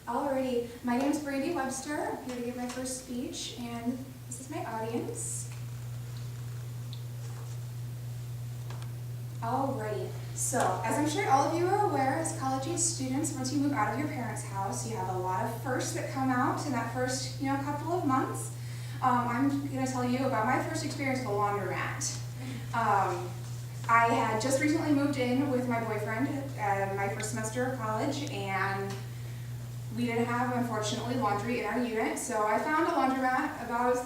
Alrighty, my name is Brandi Webster. I'm here to give my first speech, and this is my audience. Alrighty, so as I'm sure all of you are aware, as college-age students, once you move out of your parents' house, you have a lot of firsts that come out in that first, couple of months. I'm going to tell you about my first experience with a laundromat. I had just recently moved in with my boyfriend at my first semester of college, and we didn't have, unfortunately, laundry in our unit, so I found a laundromat about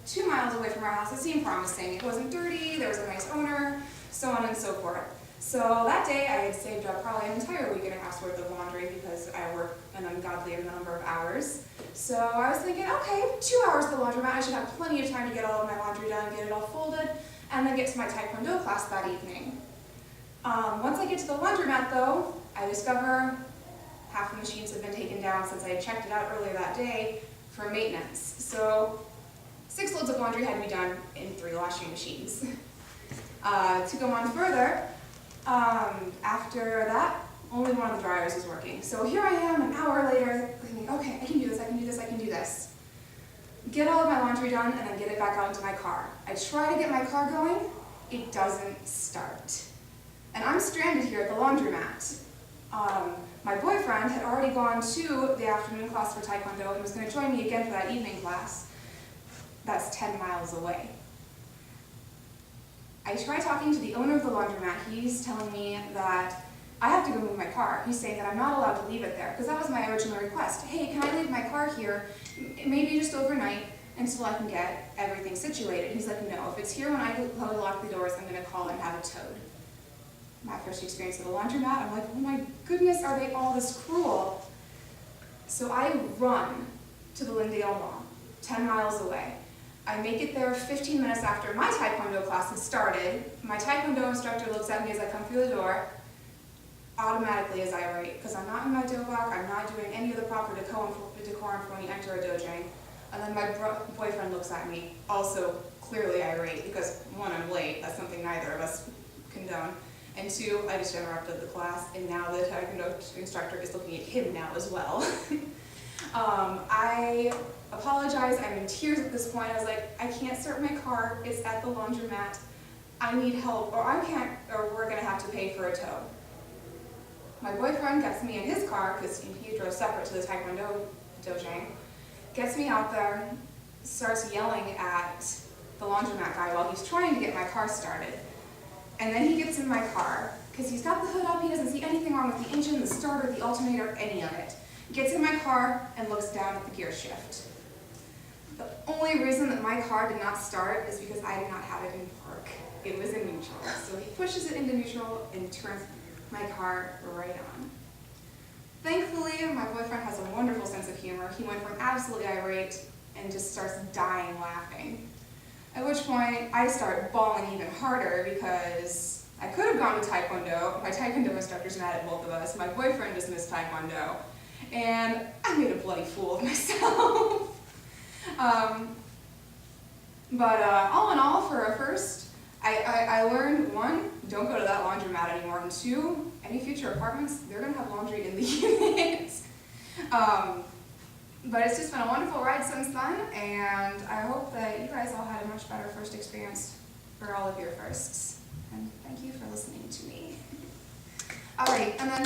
2 miles away from our house. It seemed promising. It wasn't dirty, there was a nice owner, so on and so forth. So that day I had saved up probably an entire week and a half's worth of laundry because I work an ungodly number of hours. So I was thinking, okay, 2 hours at the laundromat, I should have plenty of time to get all of my laundry done, get it all folded, and then get to my Taekwondo class that evening. Once I get to the laundromat though, I discover half the machines have been taken down since I had checked it out earlier that day for maintenance. So 6 loads of laundry had to be done in 3 washing machines. To go on further, after that, only one of the dryers was working. So here I am an hour later thinking, okay, I can do this, I can do this, I can do this. Get all of my laundry done and then get it back out into my car. I try to get my car going, it doesn't start. And I'm stranded here at the laundromat. My boyfriend had already gone to the afternoon class for Taekwondo and was going to join me again for that evening class. That's 10 miles away. I try talking to the owner of the laundromat. He's telling me that I have to go move my car. He's saying that I'm not allowed to leave it there, because that was my original request. Hey, can I leave my car here, maybe just overnight, until I can get everything situated? He's like, no, if it's here when I lock the doors, I'm going to call and have it towed. My first experience at a laundromat, I'm like, oh my goodness, are they all this cruel? So I run to the Lindale Mall, 10 miles away. I make it there 15 minutes after my Taekwondo class has started. My Taekwondo instructor looks at me as I come through the door, automatically is irate, because I'm not in my dobok, I'm not doing any of the proper decorum for when you enter a dojang. And then my boyfriend looks at me, also clearly irate, because 1, I'm late, that's something neither of us condone. And 2, I just interrupted the class, and now the Taekwondo instructor is looking at him now as well. I apologize, I'm in tears at this point. I was like, I can't start my car, it's at the laundromat, I need help, or we're gonna have to pay for a tow. My boyfriend gets me in his car, because he drove separate to the Taekwondo dojang, gets me out there, starts yelling at the laundromat guy while he's trying to get my car started. And then he gets in my car, because he's got the hood up, he doesn't see anything wrong with the engine, the starter, the alternator, any of it. Gets in my car and looks down at the gear shift. The only reason that my car did not start is because I did not have it in park. It was in neutral. So he pushes it into neutral and turns my car right on. Thankfully, my boyfriend has a wonderful sense of humor. He went from absolutely irate and just starts dying laughing. At which point, I start bawling even harder because I could have gone to Taekwondo. My Taekwondo instructor's mad at both of us. My boyfriend just missed Taekwondo. And I made a bloody fool of myself. But all in all, for a first, I learned, 1, don't go to that laundromat anymore, and 2, any future apartments, they're going to have laundry in the unit. But it's just been a wonderful ride since then, and I hope that you guys all had a much better first experience for all of your firsts. And thank you for listening to me. Alright, and then